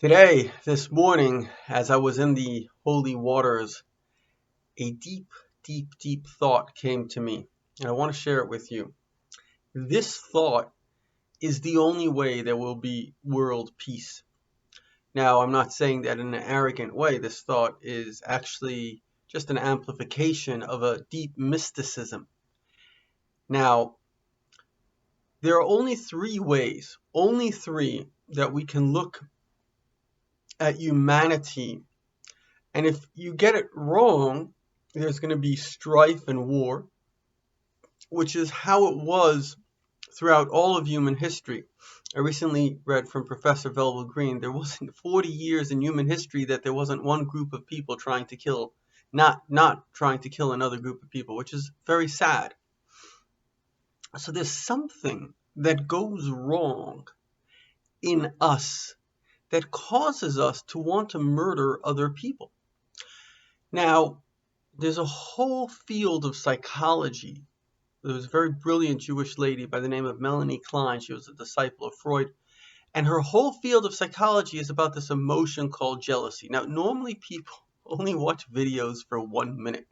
This morning, as I was in the holy waters, a deep thought came to me, and I want to share it with you. This thought is the only way there will be world peace. Now, I'm not saying that in an arrogant way. This thought is actually just an amplification of a deep mysticism. Now, there are only only three, that we can look at humanity. And if you get it wrong, there's going to be strife and war, which is how it was throughout all of human history. I recently read from Professor Velvel Green, there wasn't 40 years in human history that there wasn't one group of people trying to kill, not trying to kill another group of people, which is very sad. So there's something that goes wrong in us that causes us to want to murder other people. Now, there's a whole field of psychology. There was a very brilliant Jewish lady by the name of Melanie Klein. She was a disciple of Freud. And her whole field of psychology is about this emotion called jealousy. Now, normally people only watch videos for 1 minute.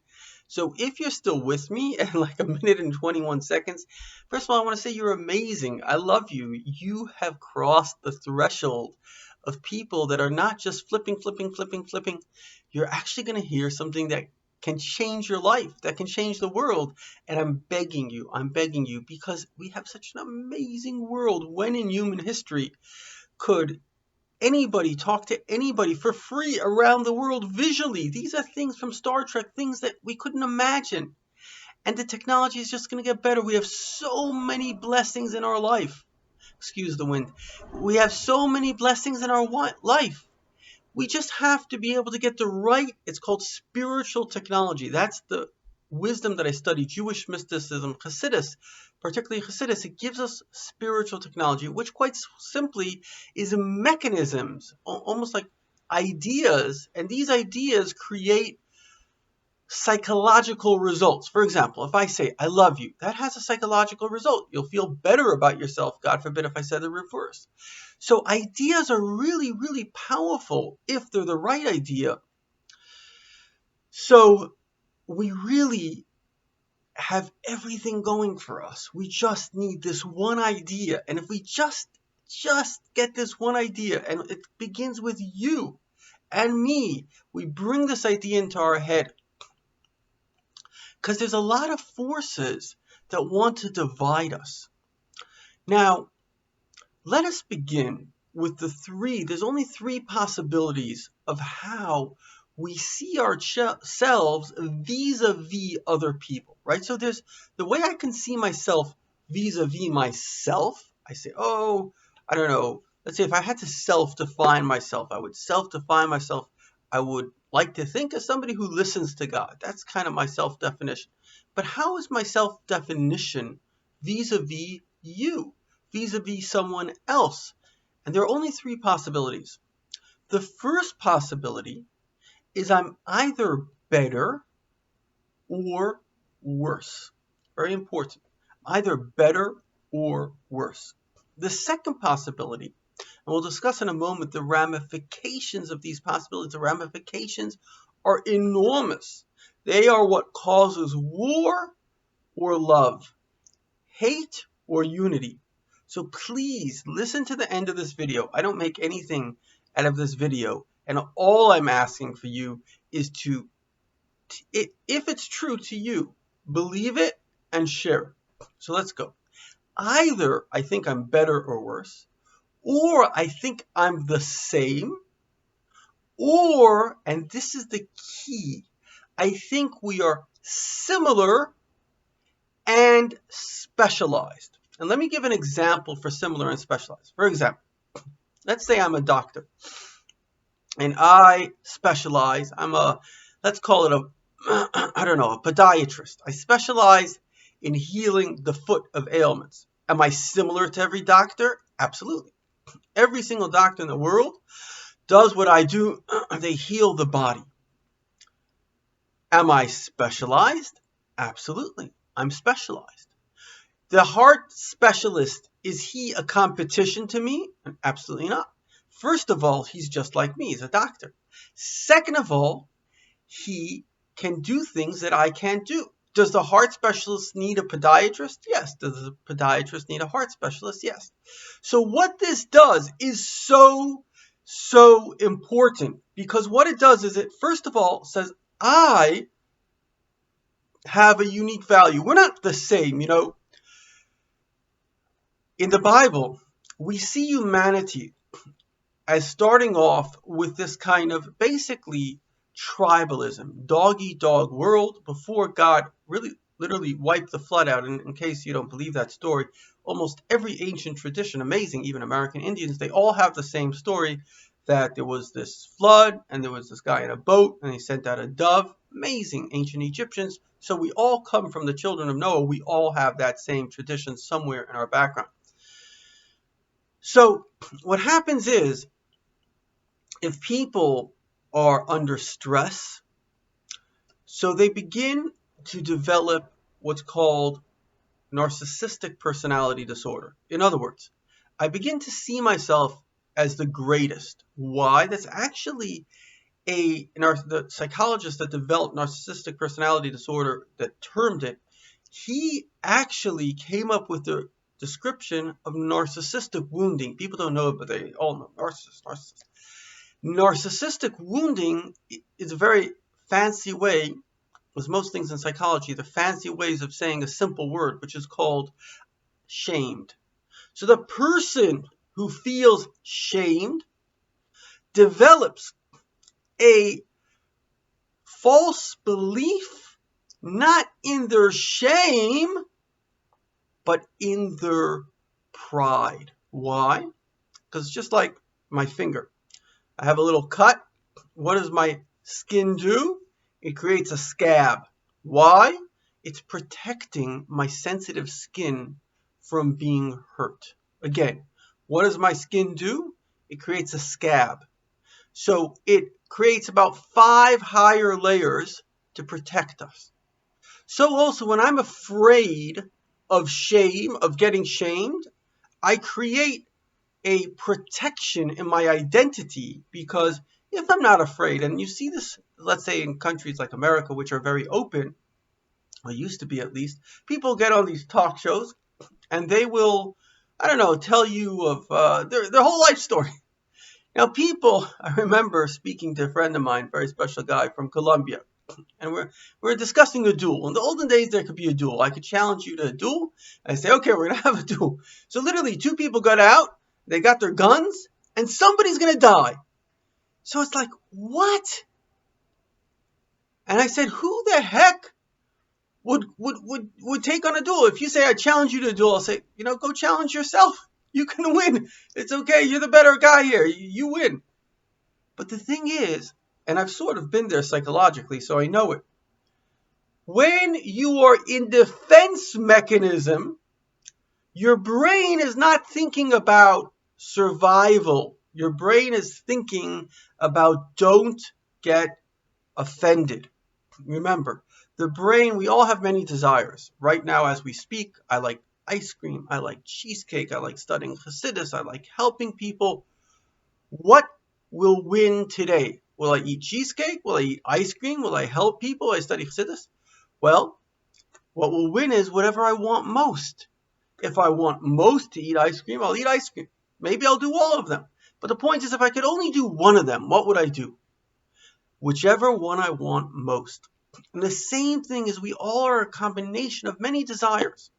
So if you're still with me at like 1 minute and 21 seconds, first of all, I want to say you're amazing. I love you. You have crossed the threshold of people that are not just flipping. You're actually going to hear something that can change your life, that can change the world. And I'm begging you, because we have such an amazing world. When in human history could anybody talk to anybody for free around the world visually? These are things from Star Trek, things that we couldn't imagine. And the technology is just going to get better. We have so many blessings in our life. Excuse the wind. We have so many blessings in our life. We just have to be able to get the right, it's called spiritual technology. That's the wisdom that I study, Jewish mysticism, Hasidus, particularly Hasidus. It gives us spiritual technology, which quite simply is mechanisms, almost like ideas. And these ideas create psychological results. For example, if I say, I love you, that has a psychological result. You'll feel better about yourself, God forbid, if I said the reverse. So ideas are really powerful if they're the right idea. So we really have everything going for us. We just need this one idea. And if we just get this one idea, and it begins with you and me, we bring this idea into our head. Because there's a lot of forces that want to divide us. Now, let us begin with there's only three possibilities of how we see ourselves vis-a-vis other people, right? So there's the way I can see myself vis-a-vis myself. I say, I don't know. Let's say if I had to self-define myself, I would like to think of somebody who listens to God. That's kind of my self-definition. But how is my self-definition vis-a-vis you, vis-a-vis someone else? And there are only three possibilities. The first possibility is I'm either better or worse. Very important. Either better or worse. The second possibility, and we'll discuss in a moment the ramifications of these possibilities. The ramifications are enormous. They are what causes war or love, hate or unity. So please listen to the end of this video. I don't make anything out of this video. And all I'm asking for you is if it's true to you, believe it and share it. So let's go. Either I think I'm better or worse, or I think I'm the same, or, and this is the key, I think we are similar and specialized. And let me give an example for similar and specialized. For example, let's say I'm a doctor and I specialize, let's call it a podiatrist. I specialize in healing the foot of ailments. Am I similar to every doctor? Absolutely. Every single doctor in the world does what I do. They heal the body. Am I specialized? Absolutely. I'm specialized. The heart specialist, is he a competition to me? Absolutely not. First of all, he's just like me. He's a doctor. Second of all, he can do things that I can't do. Does the heart specialist need a podiatrist? Yes. Does the podiatrist need a heart specialist? Yes. So what this does is so important, because what it does is it, first of all, says, I have a unique value. We're not the same. In the Bible, we see humanity as starting off with this kind of basically tribalism, dog-eat-dog world before God really literally wiped the flood out. And in case you don't believe that story, almost every ancient tradition, amazing, even American Indians, they all have the same story, that there was this flood and there was this guy in a boat and he sent out a dove. Amazing, ancient Egyptians. So we all come from the children of Noah. We all have that same tradition somewhere in our background. So what happens is, if people are under stress, so they begin to develop what's called narcissistic personality disorder. In other words, I begin to see myself as the greatest. Why? That's actually the psychologist that developed narcissistic personality disorder, that termed it, he actually came up with the description of narcissistic wounding. People don't know it, but they all know narcissist. Narcissistic wounding is a very fancy way, as most things in psychology, the fancy ways of saying a simple word, which is called shamed. So the person who feels shamed develops a false belief, not in their shame, but in their pride. Why? Because just like my finger, I have a little cut. What does my skin do? It creates a scab. Why? It's protecting my sensitive skin from being hurt. Again, what does my skin do? It creates a scab. So it creates about 5 higher layers to protect us. So also, when I'm afraid of shame, of getting shamed, I create a protection in my identity, because if I'm not afraid, and you see this, let's say in countries like America, which are very open, or used to be at least, people get on these talk shows and they will, tell you of their whole life story. Now I remember speaking to a friend of mine, very special guy from Colombia, and we're discussing a duel. In the olden days, there could be a duel. I could challenge you to a duel. I say, okay, we're going to have a duel. So literally 2 people got out, they got their guns, and somebody's going to die. So it's like, what? And I said, who the heck would take on a duel? If you say, I challenge you to a duel, I'll say, go challenge yourself. You can win. It's okay. You're the better guy here. You win. But the thing is, and I've sort of been there psychologically, so I know it. When you are in defense mechanism, your brain is not thinking about survival. Your brain is thinking about don't get offended. Remember, the brain, we all have many desires. Right now, as we speak, I like ice cream, I like cheesecake, I like studying Hasidus, I like helping people. What will win today? Will I eat cheesecake? Will I eat ice cream? Will I help people? Will I study Hasidus? Well, what will win is whatever I want most. If I want most to eat ice cream, I'll eat ice cream. Maybe I'll do all of them. But the point is, if I could only do one of them, what would I do? Whichever one I want most. And the same thing is, we all are a combination of many desires.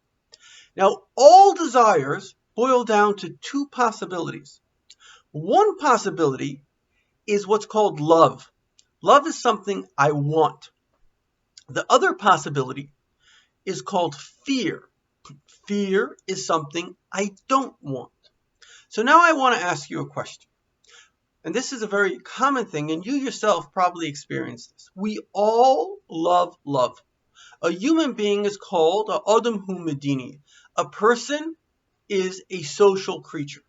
Now, all desires boil down to 2 possibilities. One possibility is what's called love. Love is something I want. The other possibility is called fear. Fear is something I don't want. So now I want to ask you a question. And this is a very common thing, and you yourself probably experienced this. We all love love. A human being is called a Adam Hu Medini. A person is a social creature.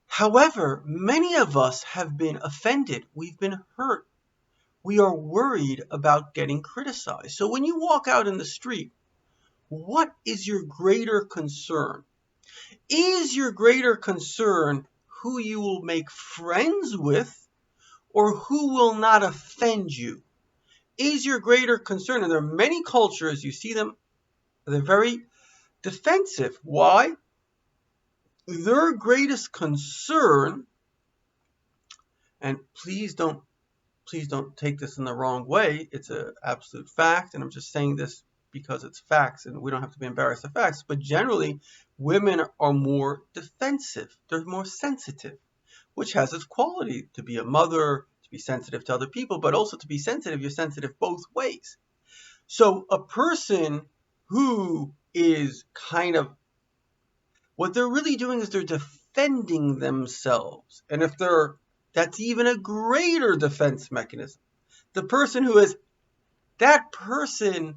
However, many of us have been offended. We've been hurt. We are worried about getting criticized. So when you walk out in the street, what is your greater concern? Is your greater concern who you will make friends with or who will not offend you is your greater concern. And there are many cultures, you see them, they're very defensive. Why? Their greatest concern, and please don't take this in the wrong way, it's an absolute fact, and I'm just saying this because it's facts, and we don't have to be embarrassed of facts, but generally, women are more defensive. They're more sensitive, which has its quality to be a mother, to be sensitive to other people, but also to be sensitive, you're sensitive both ways. So a person who is kind of, what they're really doing is they're defending themselves. And if that's even a greater defense mechanism. The person who is, that person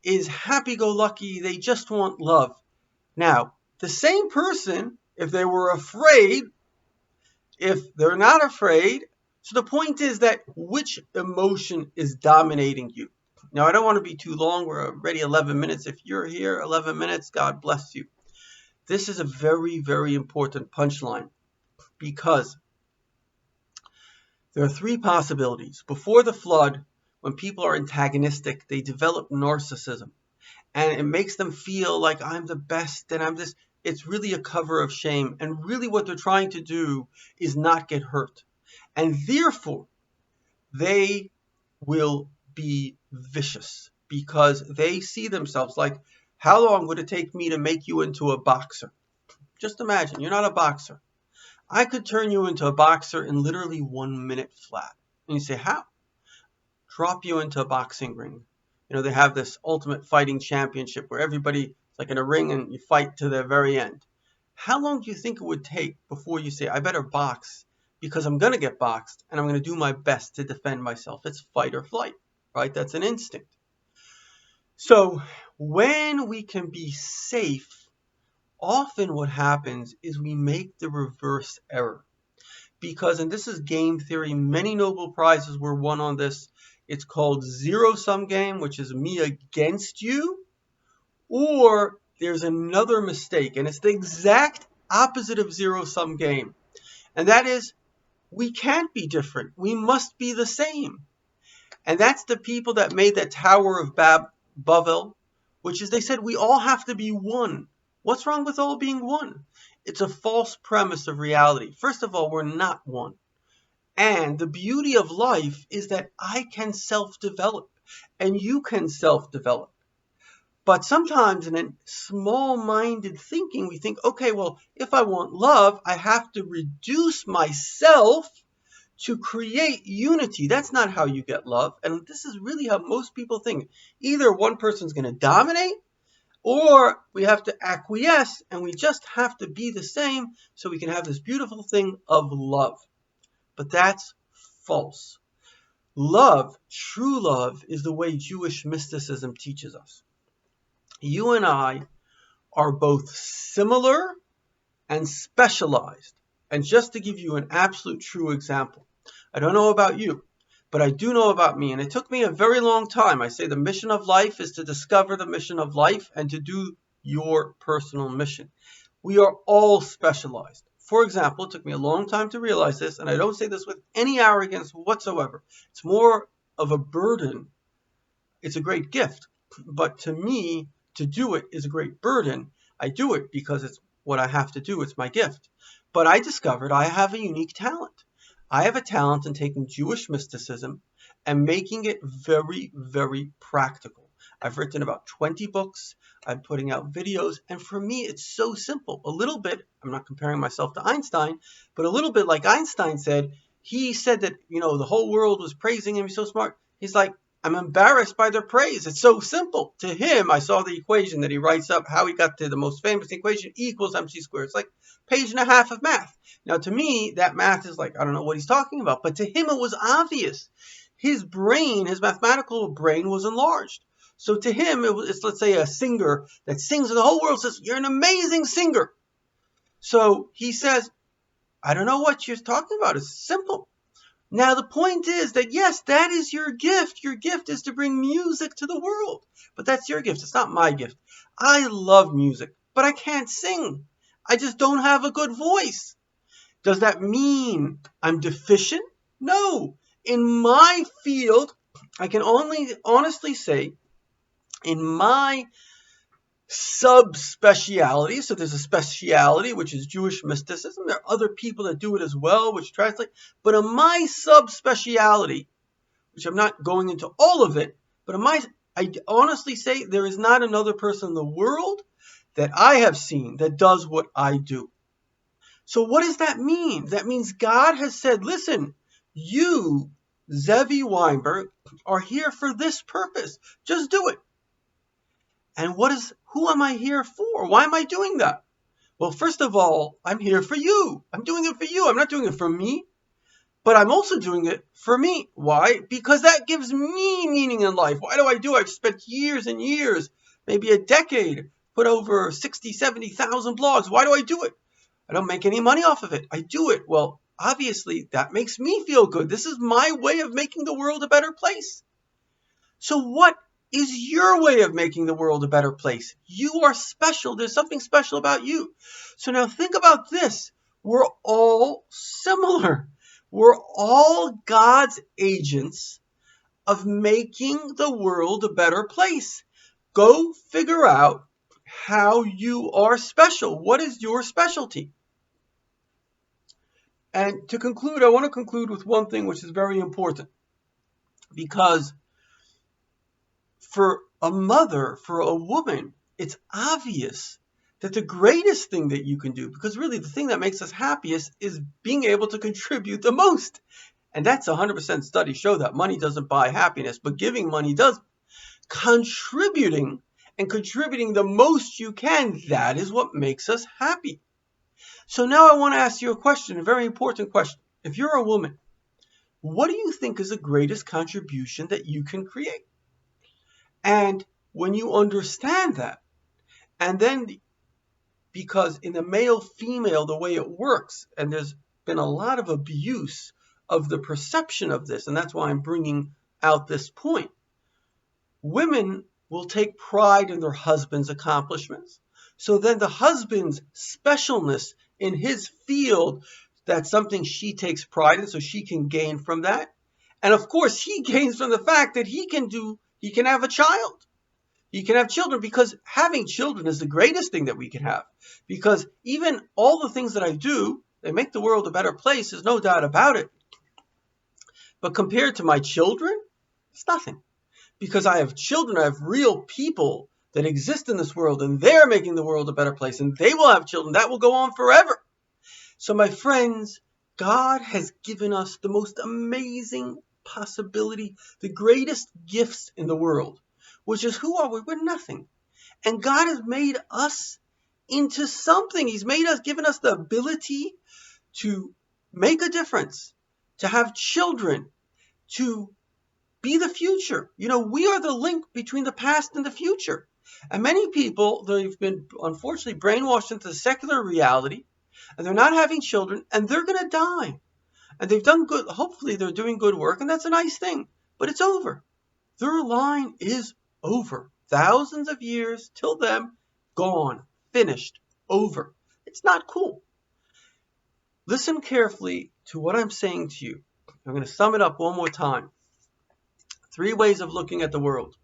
is happy-go-lucky, they just want love. Now, the same person, if they were afraid, if they're not afraid, so the point is that which emotion is dominating you? Now, I don't want to be too long. We're already 11 minutes. If you're here 11 minutes, God bless you. This is a very, very important punchline because there are three possibilities. Before the flood, when people are antagonistic, they develop narcissism. And it makes them feel like I'm the best and I'm this. It's really a cover of shame. And really what they're trying to do is not get hurt. And therefore, they will be vicious because they see themselves like, how long would it take me to make you into a boxer? Just imagine, you're not a boxer. I could turn you into a boxer in literally 1 minute flat. And you say, how? Drop you into a boxing ring. You know, they have this ultimate fighting championship where everybody is like in a ring and you fight to the very end. How long do you think it would take before you say, I better box because I'm going to get boxed and I'm going to do my best to defend myself? It's fight or flight, right? That's an instinct. So when we can be safe, often what happens is we make the reverse error. Because, and this is game theory, many Nobel Prizes were won on this. It's called zero-sum game, which is me against you. Or there's another mistake, and it's the exact opposite of zero-sum game. And that is, we can't be different. We must be the same. And that's the people that made that Tower of Babel, which is they said we all have to be one. What's wrong with all being one? It's a false premise of reality. First of all, we're not one. And the beauty of life is that I can self-develop and you can self-develop. But sometimes in a small-minded thinking, we think, okay, well, if I want love, I have to reduce myself to create unity. That's not how you get love. And this is really how most people think. Either one person's going to dominate, or we have to acquiesce and we just have to be the same so we can have this beautiful thing of love. But that's false. Love, true love, is the way Jewish mysticism teaches us. You and I are both similar and specialized. And just to give you an absolute true example, I don't know about you, but I do know about me. And it took me a very long time. I say the mission of life is to discover the mission of life and to do your personal mission. We are all specialized. For example, it took me a long time to realize this, and I don't say this with any arrogance whatsoever. It's more of a burden. It's a great gift. But to me, to do it is a great burden. I do it because it's what I have to do. It's my gift. But I discovered I have a unique talent. I have a talent in taking Jewish mysticism and making it very, very practical. I've written about 20 books. I'm putting out videos. And for me, it's so simple. A little bit, I'm not comparing myself to Einstein, but a little bit like Einstein said. He said that, the whole world was praising him. He's so smart. He's like, I'm embarrassed by their praise. It's so simple. To him, I saw the equation that he writes up, how he got to the most famous equation, E equals MC squared. It's like a page and a half of math. Now, to me, that math is like, I don't know what he's talking about. But to him, it was obvious. His brain, his mathematical brain was enlarged. So to him, it's, let's say, a singer that sings and the whole world says, you're an amazing singer. So he says, I don't know what you're talking about. It's simple. Now, the point is that, yes, that is your gift. Your gift is to bring music to the world. But that's your gift. It's not my gift. I love music, but I can't sing. I just don't have a good voice. Does that mean I'm deficient? No. In my field, I can only honestly say, in my subspeciality, so there's a speciality which is Jewish mysticism. There are other people that do it as well, which translate. But in my subspeciality, which I'm not going into all of it, but I honestly say there is not another person in the world that I have seen that does what I do. So what does that mean? That means God has said, listen, you, Zevi Weinberg, are here for this purpose. Just do it. And who am I here for? Why am I doing that? Well, first of all, I'm here for you. I'm doing it for you. I'm not doing it for me. But I'm also doing it for me. Why? Because that gives me meaning in life. Why do I do it? I've spent years and years, maybe a decade, put over 60, 70,000 blogs. Why do I do it? I don't make any money off of it. I do it. Well, obviously, that makes me feel good. This is my way of making the world a better place. So what is your way of making the world a better place? You are special. There's something special about you. So now think about this. We're all similar. We're all God's agents of making the world a better place. Go figure out how you are special. What is your specialty? And to conclude, I want to conclude with one thing which is very important. Because for a mother, for a woman, it's obvious that the greatest thing that you can do, because really the thing that makes us happiest is being able to contribute the most. And that's 100% studies show that money doesn't buy happiness, but giving money does. Contributing and contributing the most you can, that is what makes us happy. So now I want to ask you a question, a very important question. If you're a woman, what do you think is the greatest contribution that you can create? And when you understand that, and then because in the male-female, the way it works, and there's been a lot of abuse of the perception of this, and that's why I'm bringing out this point. Women will take pride in their husband's accomplishments. So then the husband's specialness in his field, that's something she takes pride in, so she can gain from that. And of course, he gains from the fact that he can have a child. He can have children, because having children is the greatest thing that we can have. Because even all the things that I do, they make the world a better place, there's no doubt about it. But compared to my children, it's nothing. Because I have children, I have real people that exist in this world, and they're making the world a better place, and they will have children. That will go on forever. So my friends, God has given us the most amazing possibility, the greatest gifts in the world, which is, who are we? We're nothing. And God has made us into something. He's given us the ability to make a difference, to have children, to be the future. We are the link between the past and the future. And many people, they've been unfortunately brainwashed into the secular reality, and they're not having children, and they're going to die. And they've done good. Hopefully they're doing good work, and that's a nice thing. But it's over. Their line is over. Thousands of years till then, gone, finished, over. It's not cool. Listen carefully to what I'm saying to you. I'm going to sum it up one more time. 3 ways of looking at the world.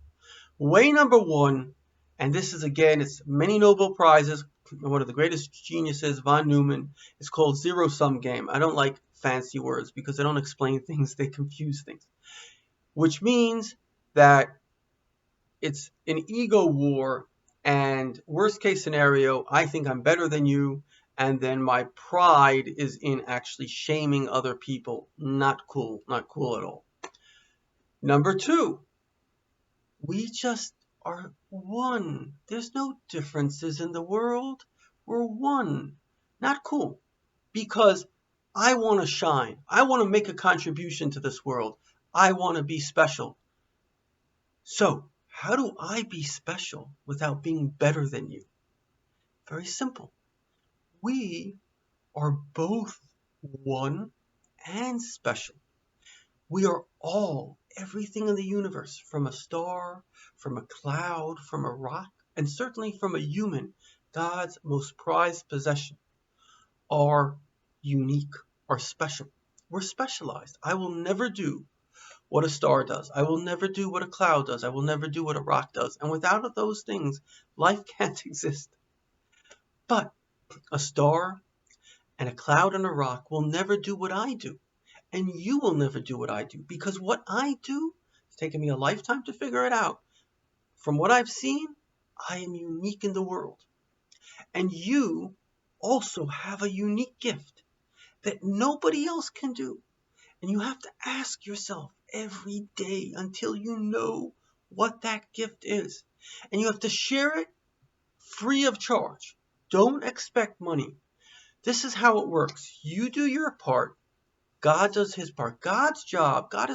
Way number 1, and this is, again, it's many Nobel Prizes. One of the greatest geniuses, von Neumann, it's called zero-sum game. I don't like fancy words because they don't explain things, they confuse things. Which means that it's an ego war, and worst case scenario, I think I'm better than you, and then my pride is in actually shaming other people. Not cool at all. Number 2, we just are one. There's no differences in the world. We're one. Not cool. Because I want to shine. I want to make a contribution to this world. I want to be special. So, how do I be special without being better than you? Very simple. We are both one and special. We are all everything in the universe, from a star, from a cloud, from a rock, and certainly from a human, God's most prized possession, are unique or special. We're specialized. I will never do what a star does. I will never do what a cloud does. I will never do what a rock does. And without those things, life can't exist. But a star and a cloud and a rock will never do what I do. And you will never do what I do. Because what I do, it's taken me a lifetime to figure it out. From what I've seen, I am unique in the world. And you also have a unique gift that nobody else can do. And you have to ask yourself every day until you know what that gift is. And you have to share it free of charge. Don't expect money. This is how it works. You do your part. God does his part. God's job, God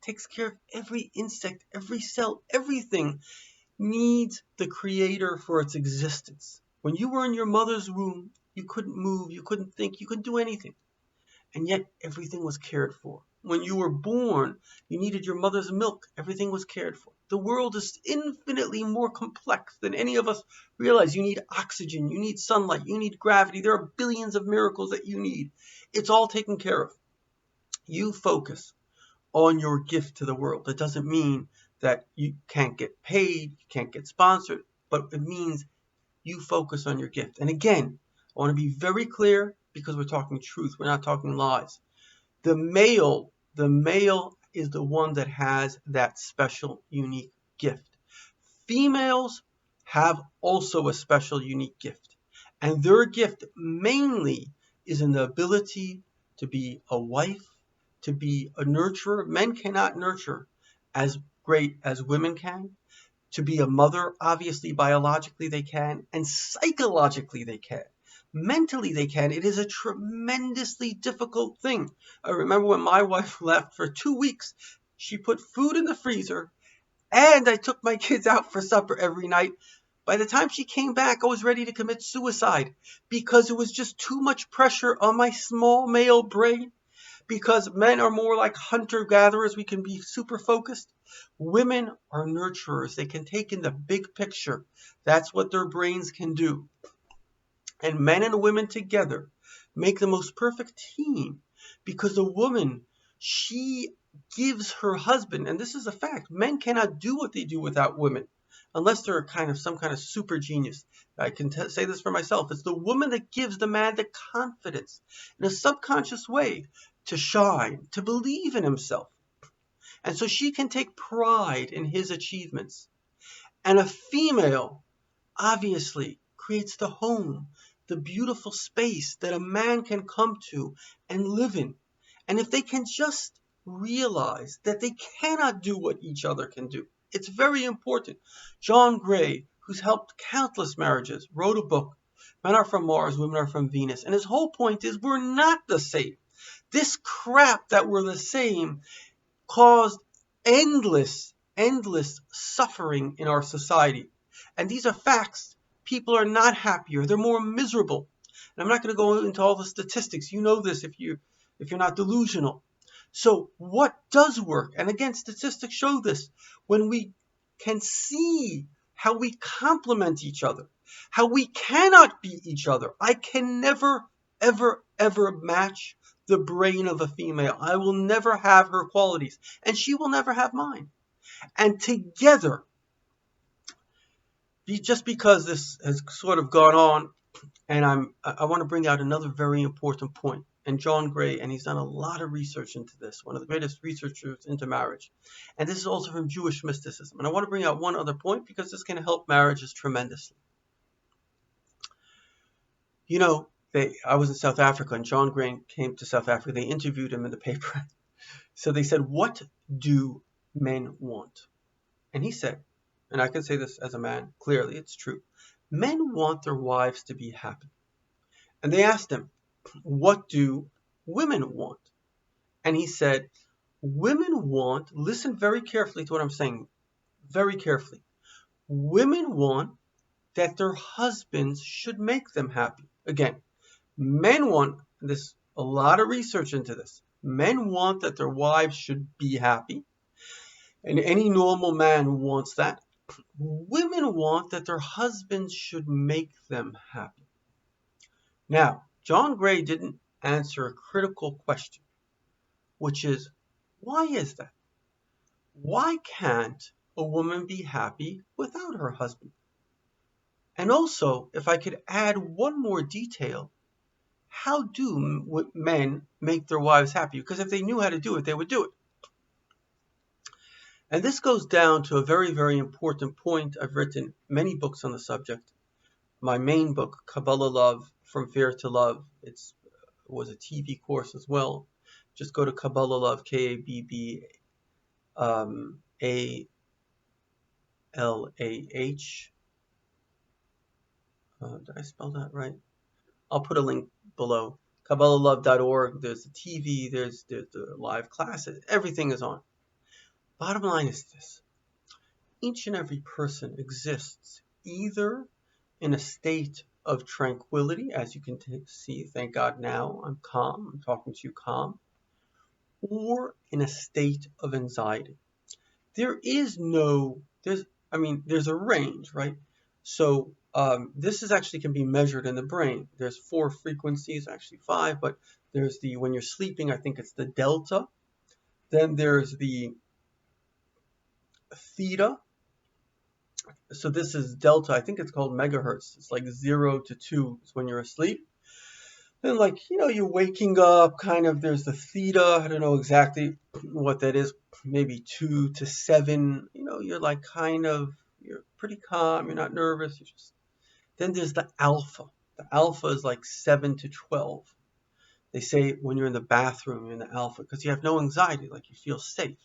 takes care of every insect, every cell, everything needs the creator for its existence. When you were in your mother's womb, you couldn't move, you couldn't think, you couldn't do anything. And yet everything was cared for. When you were born, you needed your mother's milk. Everything was cared for. The world is infinitely more complex than any of us realize. You need oxygen, you need sunlight, you need gravity. There are billions of miracles that you need. It's all taken care of. You focus on your gift to the world. That doesn't mean that you can't get paid, you can't get sponsored, but it means you focus on your gift. And again, I want to be very clear because we're talking truth. We're not talking lies. The male is the one that has that special, unique gift. Females have also a special, unique gift. And their gift mainly is in the ability to be a wife, to be a nurturer. Men cannot nurture as great as women can. To be a mother, obviously, biologically they can, and psychologically they can. Mentally they can. It is a tremendously difficult thing. I remember when my wife left for 2 weeks, she put food in the freezer, and I took my kids out for supper every night. By the time she came back, I was ready to commit suicide because it was just too much pressure on my small male brain. Because men are more like hunter-gatherers, we can be super focused. Women are nurturers. They can take in the big picture. That's what their brains can do. And men and women together make the most perfect team because a woman, she gives her husband, and this is a fact, men cannot do what they do without women unless they're some kind of super genius. I can say this for myself. It's the woman that gives the man the confidence in a subconscious way to shine, to believe in himself. And so she can take pride in his achievements. And a female, obviously, creates the home, the beautiful space that a man can come to and live in. And if they can just realize that they cannot do what each other can do, it's very important. John Gray, who's helped countless marriages, wrote a book, Men Are From Mars, Women Are From Venus. And his whole point is we're not the same. This crap that we're the same caused endless suffering in our society. And these are facts. People are not happier. They're more miserable. And I'm not going to go into all the statistics. You know this if you're not delusional. So what does work? And again, statistics show this. When we can see how we complement each other, how we cannot beat each other. I can never, ever match the brain of a female. I will never have her qualities, and she will never have mine. And together, just because this has sort of gone on, and I want to bring out another very important point. And John Gray, and he's done a lot of research into this, one of the greatest researchers into marriage. And this is also from Jewish mysticism. And I want to bring out one other point because this can help marriages tremendously. You know, I was in South Africa, and John Gray came to South Africa. They interviewed him in the paper. So they said, what do men want? And he said, and I can say this as a man, clearly it's true. Men want their wives to be happy. And they asked him, what do women want? And he said, women want, listen very carefully to what I'm saying, very carefully. Women want that their husbands should make them happy. Again, men want, there's a lot of research into this. Men want that their wives should be happy. And any normal man wants that. Women want that their husbands should make them happy. Now, John Gray didn't answer a critical question, which is, why is that? Why can't a woman be happy without her husband? And also, if I could add one more detail, how do men make their wives happy? Because if they knew how to do it, they would do it. And this goes down to a very, very important point. I've written many books on the subject. My main book, Kabbalah Love, From Fear to Love, it was a TV course as well. Just go to Kabbalah Love, KABBALAH. Did I spell that right? I'll put a link below. KabbalahLove.org. There's the TV, there's the live classes. Everything is on. Bottom line is this. Each and every person exists either in a state of tranquility, as you can see, thank God now, I'm calm, I'm talking to you calm, or in a state of anxiety. There's a range, right? So this is actually can be measured in the brain. There's 4 frequencies, actually 5, but there's when you're sleeping, I think it's the delta. Then there's the theta. So this is delta. I think it's called megahertz. It's like 0 to 2 is when you're asleep. Then you're waking up, kind of, there's the theta. I don't know exactly what that is. Maybe 2 to 7. You're you're pretty calm. You're not nervous. Then there's the alpha. The alpha is like 7 to 12. They say when you're in the bathroom, you're in the alpha because you have no anxiety, like you feel safe.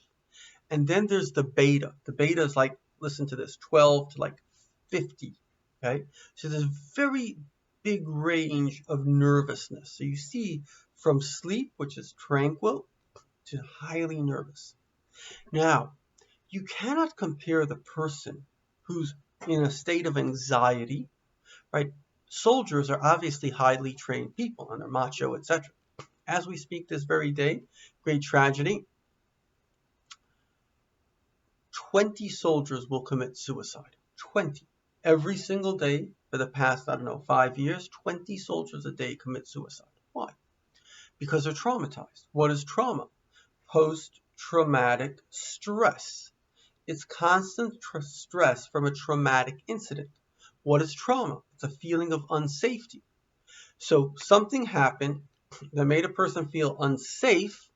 And then there's the beta. The beta is like, listen to this, 12 to 50. Okay? So there's a very big range of nervousness. So you see from sleep, which is tranquil, to highly nervous. Now, you cannot compare the person who's in a state of anxiety, right? Soldiers are obviously highly trained people and they're macho, etc. As we speak this very day, great tragedy, 20 soldiers will commit suicide. 20. Every single day for the past, 5 years, 20 soldiers a day commit suicide. Why? Because they're traumatized. What is trauma? Post-traumatic stress. It's constant stress from a traumatic incident. What is trauma? It's a feeling of unsafety. So something happened that made a person feel unsafe,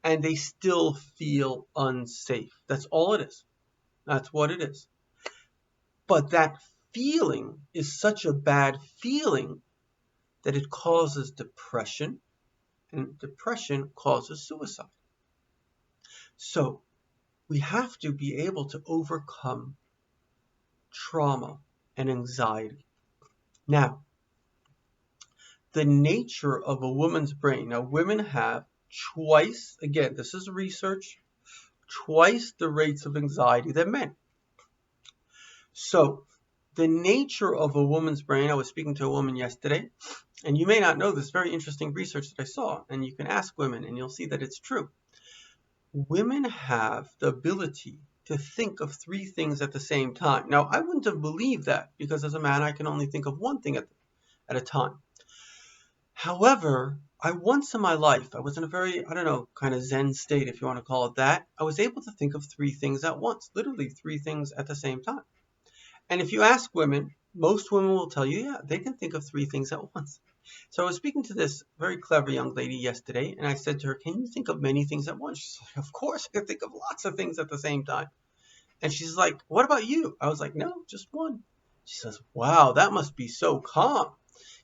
and they still feel unsafe. That's all it is. That's what it is. But that feeling is such a bad feeling that it causes depression, and depression causes suicide. So we have to be able to overcome trauma and anxiety. Now, the nature of a woman's brain. Now, women have twice, again, this is research, twice the rates of anxiety than men. So, the nature of a woman's brain, I was speaking to a woman yesterday, and you may not know this very interesting research that I saw, and you can ask women, and you'll see that it's true. Women have the ability to think of 3 things at the same time. Now, I wouldn't have believed that, because as a man, I can only think of 1 thing at a time. However, once in my life, I was in a very, kind of Zen state, if you want to call it that. I was able to think of 3 things at once, literally 3 things at the same time. And if you ask women, most women will tell you, yeah, they can think of 3 things at once. So I was speaking to this very clever young lady yesterday, and I said to her, can you think of many things at once? She's like, of course, I can think of lots of things at the same time. And she's like, what about you? I was like, no, just 1. She says, wow, that must be so calm.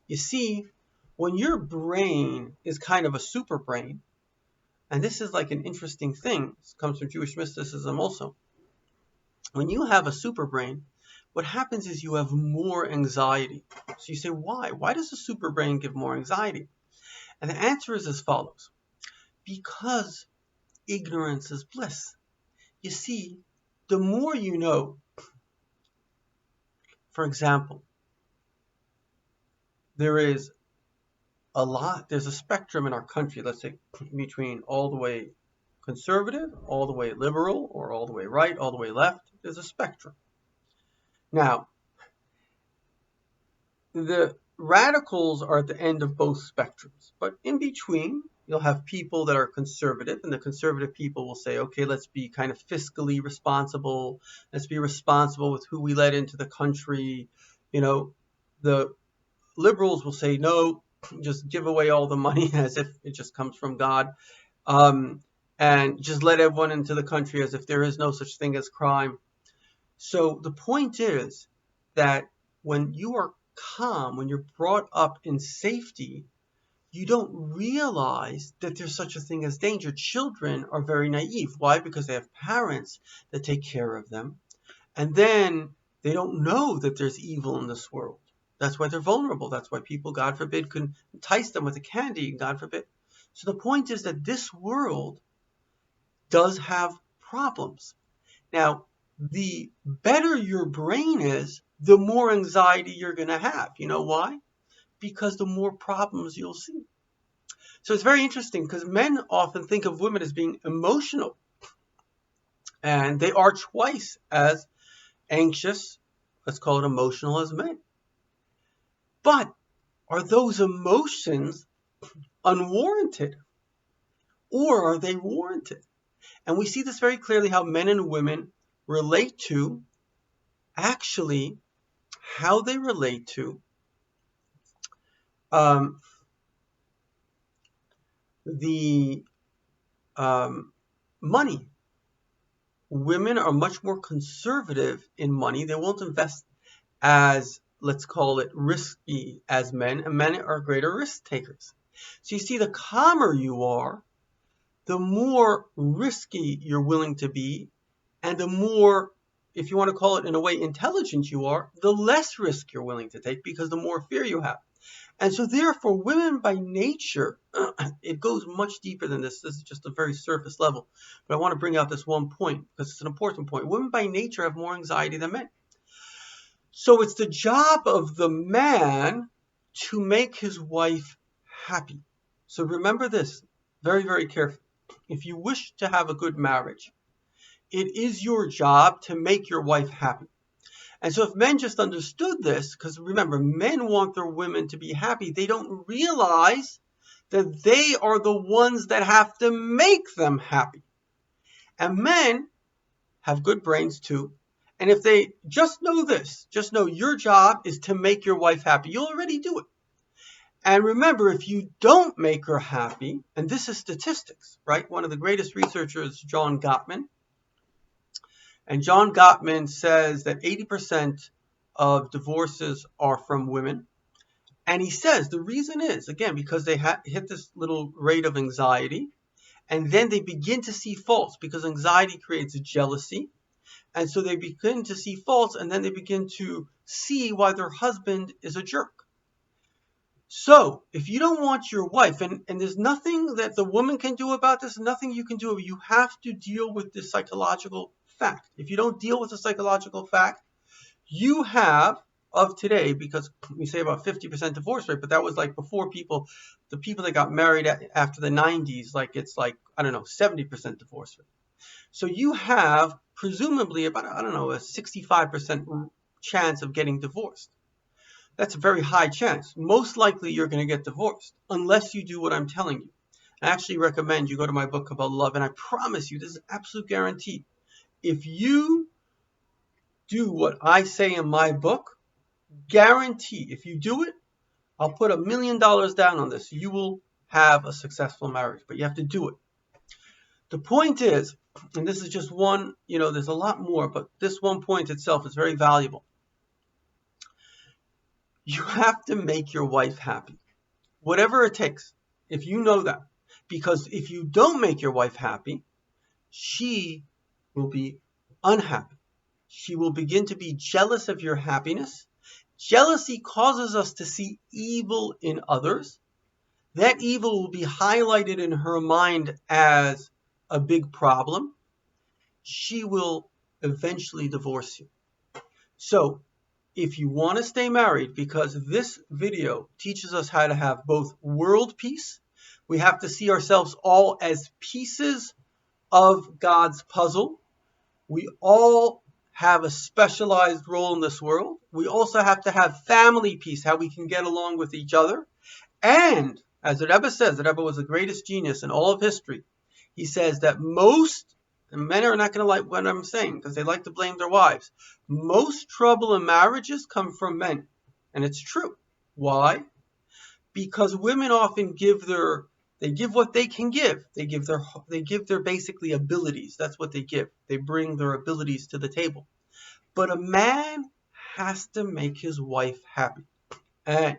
You see, when your brain is kind of a super brain, and this is like an interesting thing, this comes from Jewish mysticism also. When you have a super brain, what happens is you have more anxiety. So you say, why? Why does a super brain give more anxiety? And the answer is as follows. Because ignorance is bliss. You see, the more you know, for example, there's a spectrum in our country, let's say, between all the way conservative, all the way liberal, or all the way right, all the way left. There's a spectrum. Now, the radicals are at the end of both spectrums, but in between, you'll have people that are conservative, and the conservative people will say, okay, let's be kind of fiscally responsible. Let's be responsible with who we let into the country. The liberals will say, no, just give away all the money as if it just comes from God, and just let everyone into the country as if there is no such thing as crime. So the point is that when you are calm, when you're brought up in safety, you don't realize that there's such a thing as danger. Children are very naive. Why? Because they have parents that take care of them. And then they don't know that there's evil in this world. That's why they're vulnerable. That's why people, God forbid, can entice them with a candy, God forbid. So the point is that this world does have problems. Now, the better your brain is, the more anxiety you're going to have. You know why? Because the more problems you'll see. So it's very interesting because men often think of women as being emotional, and they are twice as anxious, let's call it emotional, as men. But are those emotions unwarranted, or are they warranted? And we see this very clearly how men and women relate to, actually, how they relate to the money. Women are much more conservative in money. They won't invest as, let's call it, risky as men, and men are greater risk takers. So you see, the calmer you are, the more risky you're willing to be, and the more, if you want to call it in a way, intelligent you are, the less risk you're willing to take because the more fear you have. And so therefore, women by nature, it goes much deeper than this. This is just a very surface level. But I want to bring out this one point because it's an important point. Women by nature have more anxiety than men. So it's the job of the man to make his wife happy. So remember this very, very carefully. If you wish to have a good marriage, it is your job to make your wife happy. And so if men just understood this, because remember, men want their women to be happy, they don't realize that they are the ones that have to make them happy. And men have good brains too. And if they just know this, just know your job is to make your wife happy, you'll already do it. And remember, if you don't make her happy, and this is statistics, right? One of the greatest researchers, John Gottman. And John Gottman says that 80% of divorces are from women. And he says the reason is, again, because they hit this little rate of anxiety. And then they begin to see faults because anxiety creates jealousy. And so they begin to see faults, and then they begin to see why their husband is a jerk. So if you don't want your wife, and there's nothing that the woman can do about this, nothing you can do, you have to deal with this psychological fact. If you don't deal with the psychological fact, you have, of today, because we say about 50% divorce rate, but that was like before the people that got married after the 90s, like it's like, I don't know, 70% divorce rate. So you have presumably about, I don't know, a 65% chance of getting divorced. That's a very high chance. Most likely you're going to get divorced unless you do what I'm telling you. I actually recommend you go to my book about love, and I promise you, this is an absolute guarantee. If you do what I say in my book, guarantee, if you do it, I'll put $1 million down on this. You will have a successful marriage, but you have to do it. The point is, and this is just one, there's a lot more, but this one point itself is very valuable. You have to make your wife happy, whatever it takes, if you know that. Because if you don't make your wife happy, she will be unhappy. She will begin to be jealous of your happiness. Jealousy causes us to see evil in others. That evil will be highlighted in her mind as a big problem. She will eventually divorce you. So if you want to stay married, because this video teaches us how to have both world peace, we have to see ourselves all as pieces of God's puzzle. We all have a specialized role in this world. We also have to have family peace, how we can get along with each other. And as the Rebbe says, the Rebbe was the greatest genius in all of history. He says that most, and men are not going to like what I'm saying because they like to blame their wives. Most trouble in marriages come from men. And it's true. Why? Because women often they give what they can give. They give their basically abilities. That's what they give. They bring their abilities to the table. But a man has to make his wife happy. And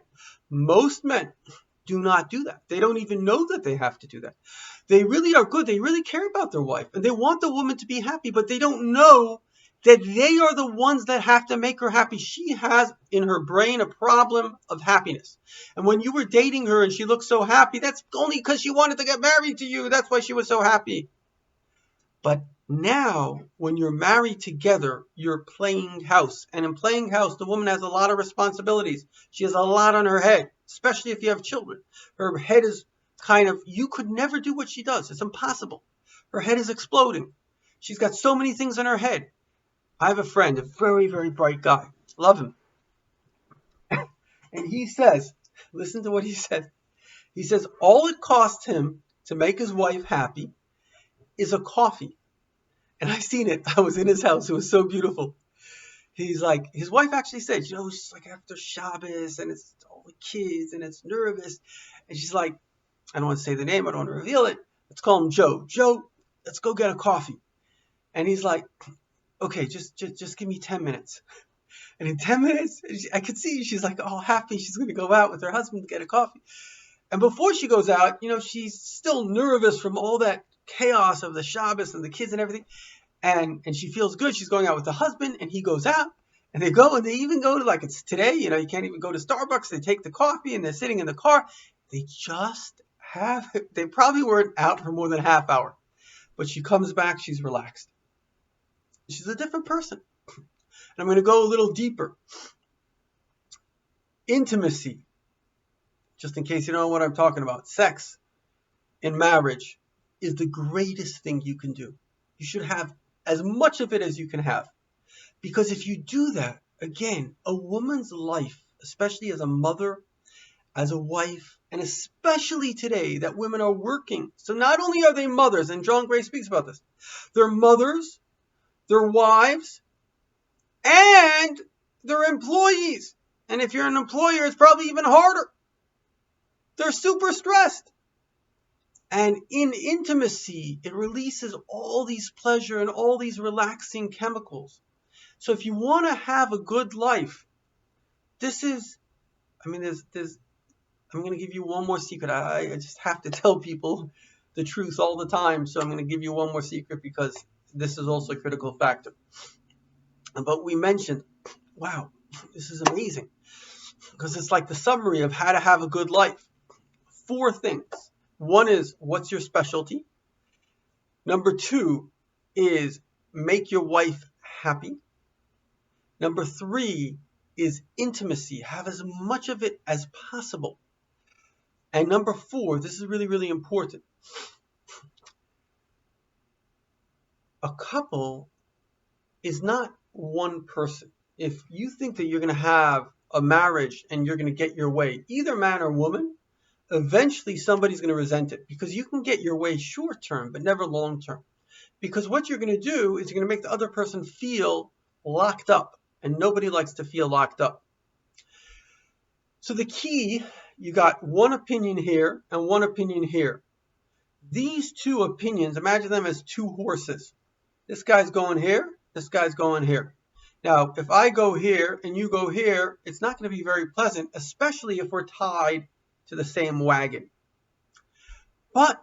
most men do not do that. They don't even know that they have to do that. They really are good. They really care about their wife. And they want the woman to be happy, but they don't know that they are the ones that have to make her happy. She has in her brain a problem of happiness. And when you were dating her and she looked so happy, that's only because she wanted to get married to you. That's why she was so happy. But now, when you're married together, you're playing house. And in playing house, the woman has a lot of responsibilities. She has a lot on her head, especially if you have children. Her head is you could never do what she does. It's impossible. Her head is exploding. She's got so many things in her head. I have a friend, a very, very bright guy. Love him. And he says, listen to what he says. He says, all it costs him to make his wife happy is a coffee. And I seen it. I was in his house. It was so beautiful. He's like, his wife actually said, she's like after Shabbos and it's all the kids and it's nervous. And she's like, I don't want to say the name. I don't want to reveal it. Let's call him Joe. Joe, let's go get a coffee. And he's like, okay, just give me 10 minutes. And in 10 minutes, I could see she's like all happy. She's going to go out with her husband to get a coffee. And before she goes out, she's still nervous from all that chaos of the Shabbos and the kids and everything. And she feels good. She's going out with the husband and he goes out and they go and they even go to like it's today, you can't even go to Starbucks. They take the coffee and they're sitting in the car. They probably weren't out for more than a half hour. But she comes back, she's relaxed. She's a different person. And I'm going to go a little deeper. Intimacy. Just in case you don't know what I'm talking about. Sex in marriage is the greatest thing you can do. You should have as much of it as you can have. Because if you do that, again, a woman's life, especially as a mother, as a wife, and especially today that women are working. So not only are they mothers, and John Gray speaks about this, they're mothers, they're wives, and they're employees. And if you're an employer, it's probably even harder. They're super stressed. And in intimacy, it releases all these pleasure and all these relaxing chemicals. So if you want to have a good life, I'm going to give you one more secret. I just have to tell people the truth all the time. So I'm going to give you one more secret because this is also a critical factor. But we mentioned, wow, this is amazing. Because it's like the summary of how to have a good life. 4 things. One is, what's your specialty? Number 2 is make your wife happy. Number 3 is intimacy. Have as much of it as possible. And number 4, this is really, really important. A couple is not one person. If you think that you're going to have a marriage and you're going to get your way, either man or woman, eventually somebody's going to resent it because you can get your way short term, but never long term. Because what you're going to do is you're going to make the other person feel locked up, and nobody likes to feel locked up. So the key, you got one opinion here and one opinion here. These 2 opinions, imagine them as 2 horses. This guy's going here, this guy's going here. Now, if I go here and you go here, it's not going to be very pleasant, especially if we're tied to the same wagon. But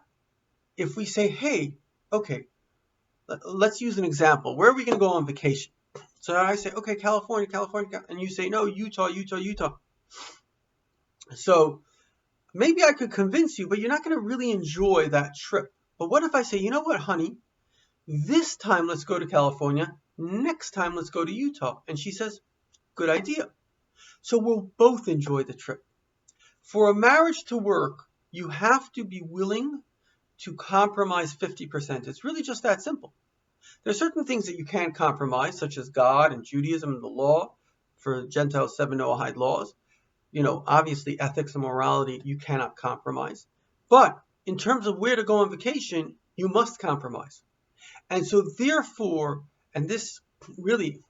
if we say, hey, okay, let's use an example. Where are we going to go on vacation? So I say, okay, California, and you say, no, Utah. So maybe I could convince you, but you're not going to really enjoy that trip. But what if I say, you know what, honey, this time let's go to California, next time let's go to Utah. And she says, good idea. So we'll both enjoy the trip. For a marriage to work, you have to be willing to compromise 50%. It's really just that simple. There are certain things that you can't compromise, such as God and Judaism and the law. For Gentiles, 7 Noahide laws. Obviously ethics and morality you cannot compromise. But in terms of where to go on vacation, you must compromise. And so therefore, and this really,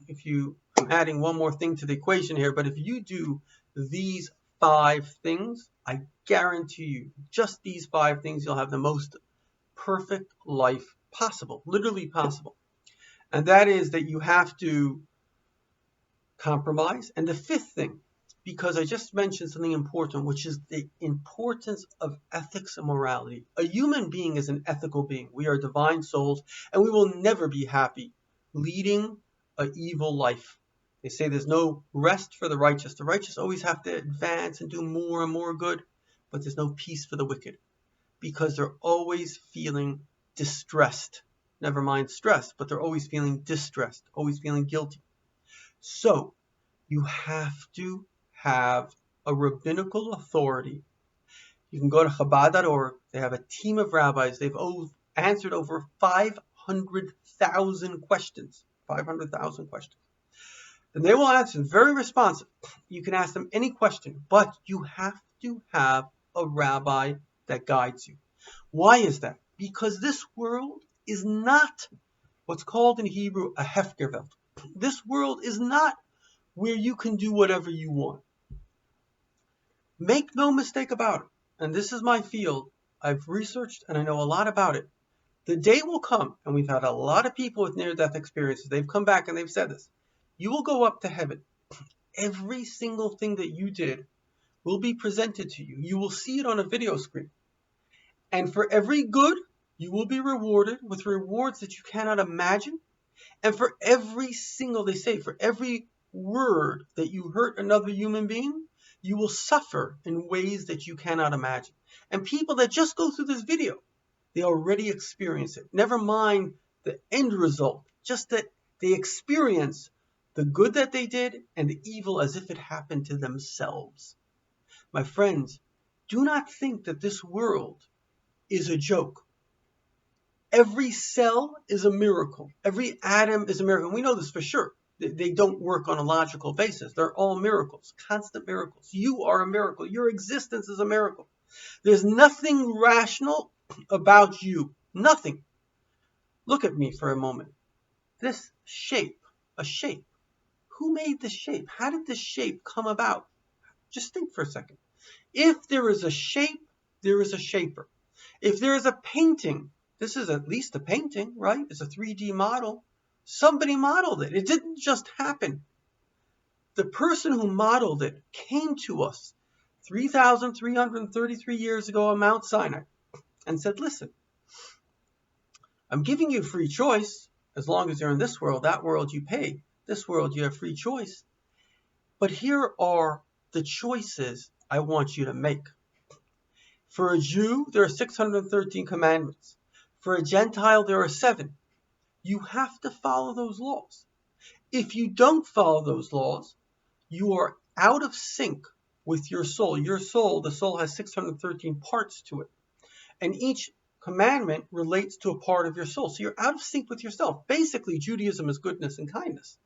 I'm adding one more thing to the equation here, but if you do these 5 things, I guarantee you, just these 5 things, you'll have the most perfect life possible, literally possible. And that is that you have to compromise. And the 5th thing, because I just mentioned something important, which is the importance of ethics and morality. A human being is an ethical being. We are divine souls, and we will never be happy leading an evil life. They say there's no rest for the righteous. The righteous always have to advance and do more and more good, but there's no peace for the wicked because they're always feeling distressed. Never mind stressed, but they're always feeling distressed, always feeling guilty. So you have to have a rabbinical authority. You can go to Chabad.org. They have a team of rabbis. They've answered over 500,000 questions. 500,000 questions. And they will answer very responsive. You can ask them any question, but you have to have a rabbi that guides you. Why is that? Because this world is not what's called in Hebrew a hefkerwelt. This world is not where you can do whatever you want. Make no mistake about it, and this is my field. I've researched and I know a lot about it. The day will come, and we've had a lot of people with near-death experiences. They've come back and they've said this. You will go up to heaven. Every single thing that you did will be presented to you. You will see it on a video screen. And for every good, you will be rewarded with rewards that you cannot imagine. And for every single, they say, for every word that you hurt another human being, you will suffer in ways that you cannot imagine. And people that just go through this video, they already experience it. Never mind the end result, just that they experience the good that they did and the evil as if it happened to themselves. My friends, do not think that this world is a joke. Every cell is a miracle. Every atom is a miracle. We know this for sure. They don't work on a logical basis. They're all miracles, constant miracles. You are a miracle. Your existence is a miracle. There's nothing rational about you. Nothing. Look at me for a moment. This shape, a shape. Who made this shape? How did this shape come about? Just think for a second. If there is a shape, there is a shaper. If there is a painting, this is at least a painting, right? It's a 3D model. Somebody modeled it. It didn't just happen. The person who modeled it came to us 3,333 years ago on Mount Sinai and said, listen, I'm giving you free choice. As long as you're in this world, that world you pay. This world you have free choice. But here are the choices I want you to make. For a Jew, there are 613 commandments. For a Gentile, there are 7. You have to follow those laws. If you don't follow those laws, you are out of sync with your soul. Your soul, the soul has 613 parts to it. And each commandment relates to a part of your soul. So you're out of sync with yourself. Basically, Judaism is goodness and kindness.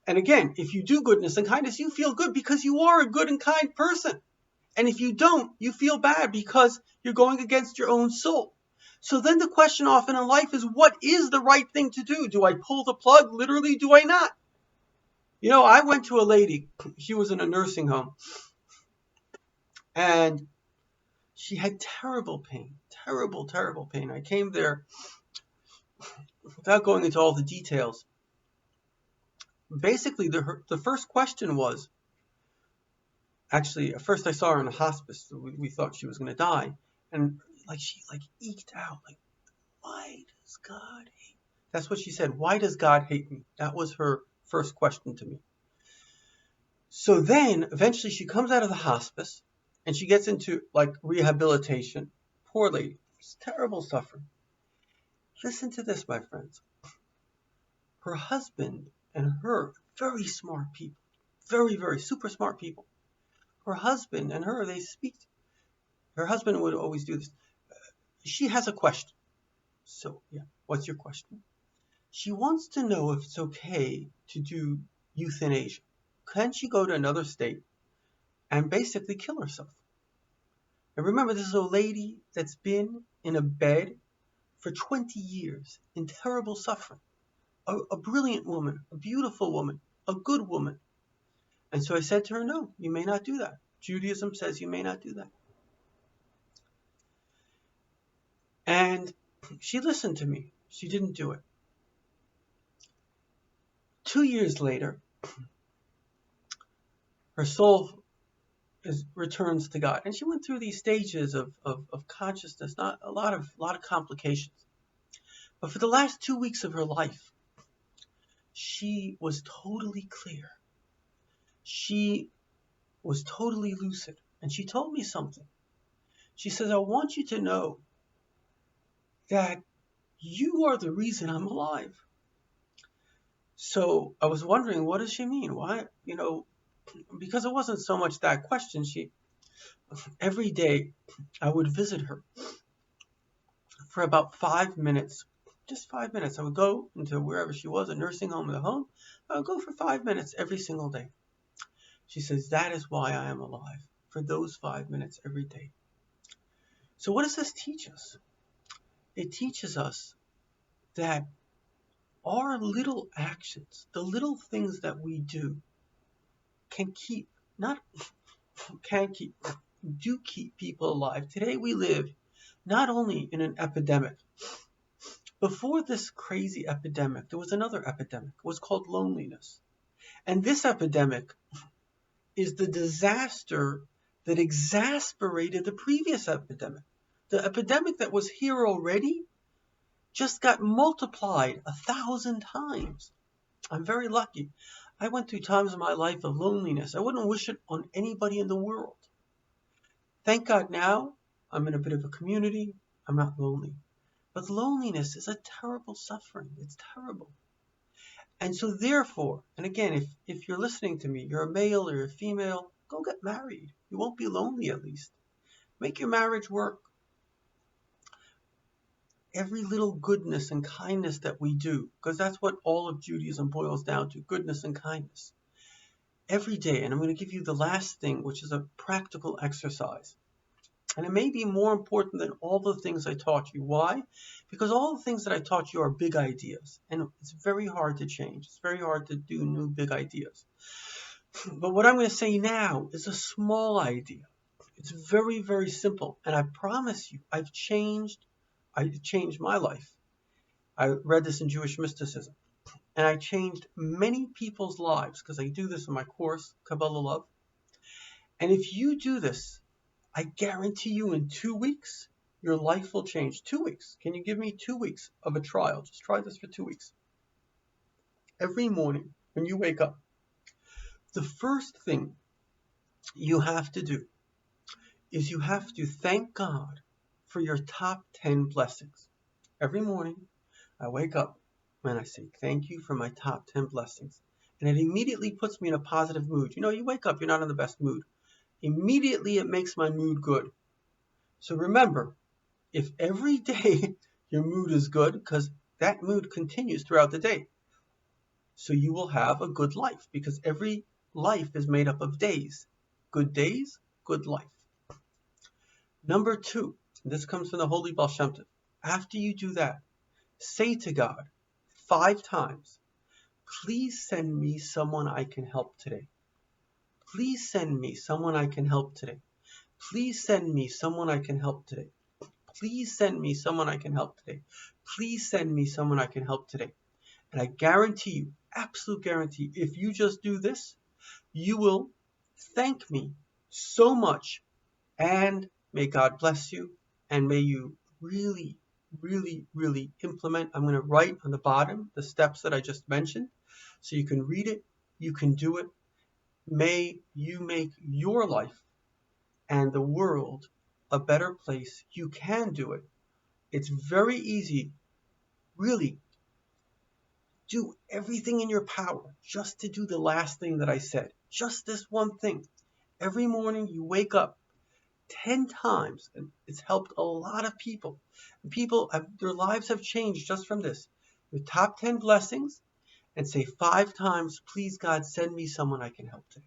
And again, if you do goodness and kindness, you feel good because you are a good and kind person. And if you don't, you feel bad because you're going against your own soul. So then the question often in life is, what is the right thing to do? Do I pull the plug? Literally, do I not? I went to a lady. She was in a nursing home. And she had terrible pain. Terrible, terrible pain. I came there without going into all the details. Basically, the first question was, actually, at first I saw her in a hospice. We thought she was going to die. And she eked out, why does God hate me? That's what she said. Why does God hate me? That was her first question to me. So then, eventually, she comes out of the hospice, and she gets into, rehabilitation. Poor lady. It's terrible suffering. Listen to this, my friends. Her husband and her, very smart people. Very, very super smart people. Her husband and her, they speak. Her husband would always do this. She has a question. So, yeah, what's your question? She wants to know if it's okay to do euthanasia. Can she go to another state and basically kill herself? And remember, this is a lady that's been in a bed for 20 years in terrible suffering. A brilliant woman, a beautiful woman, a good woman. And so I said to her, no, you may not do that. Judaism says you may not do that. And she listened to me. She didn't do it. 2 years later, her soul returns to God. And she went through these stages of consciousness, not a lot of complications. But for the last 2 weeks of her life, she was totally clear. She was totally lucid. And she told me something. She says, I want you to know that you are the reason I'm alive. So I was wondering, what does she mean? Why, because it wasn't so much that question. Every day I would visit her for about 5 minutes, just 5 minutes. I would go into wherever she was, a nursing home or a home. I would go for 5 minutes every single day. She says, that is why I am alive, for those 5 minutes every day. So what does this teach us? It teaches us that our little actions, the little things that we do, do keep people alive. Today we live not only in an epidemic. Before this crazy epidemic, there was another epidemic. It was called loneliness. And this epidemic is the disaster that exasperated the previous epidemic. The epidemic that was here already just got multiplied 1,000 times. I'm very lucky. I went through times in my life of loneliness. I wouldn't wish it on anybody in the world. Thank God now I'm in a bit of a community. I'm not lonely. But loneliness is a terrible suffering. It's terrible. And so therefore, and again, if you're listening to me, you're a male or a female, go get married. You won't be lonely at least. Make your marriage work. Every little goodness and kindness that we do, because that's what all of Judaism boils down to, goodness and kindness. Every day, and I'm going to give you the last thing, which is a practical exercise. And it may be more important than all the things I taught you. Why? Because all the things that I taught you are big ideas, and it's very hard to change. It's very hard to do new big ideas. But what I'm going to say now is a small idea. It's very, very simple, and I promise you, I changed my life. I read this in Jewish mysticism, and I changed many people's lives because I do this in my course, Kabbalah Love. And if you do this, I guarantee you in 2 weeks, your life will change. 2 weeks. Can you give me 2 weeks of a trial? Just try this for 2 weeks. Every morning when you wake up, the first thing you have to do is you have to thank God for your top 10 blessings. Every morning, I wake up and I say, thank you for my top 10 blessings. And it immediately puts me in a positive mood. You wake up, you're not in the best mood. Immediately, it makes my mood good. So remember, if every day your mood is good, because that mood continues throughout the day, so you will have a good life, because every life is made up of days. Good days, good life. Number 2, this comes from the Holy Baal Shem Tov. After you do that, say to God 5 times, please send me someone I can help today. Please send me someone I can help today. Please send me someone I can help today. Please send me someone I can help today. Please send me someone I can help today. And I guarantee you, absolute guarantee, if you just do this, you will thank me so much, and may God bless you, and may you really, really, really implement. I'm going to write on the bottom the steps that I just mentioned, so you can read it, you can do it. May you make your life and the world a better place. You can do it. It's very easy. Really, do everything in your power just to do the last thing that I said. Just this one thing. Every morning you wake up 10 times, and it's helped a lot of people. Their lives have changed just from this. your top 10 blessings and say 5 times, please God, send me someone I can help today.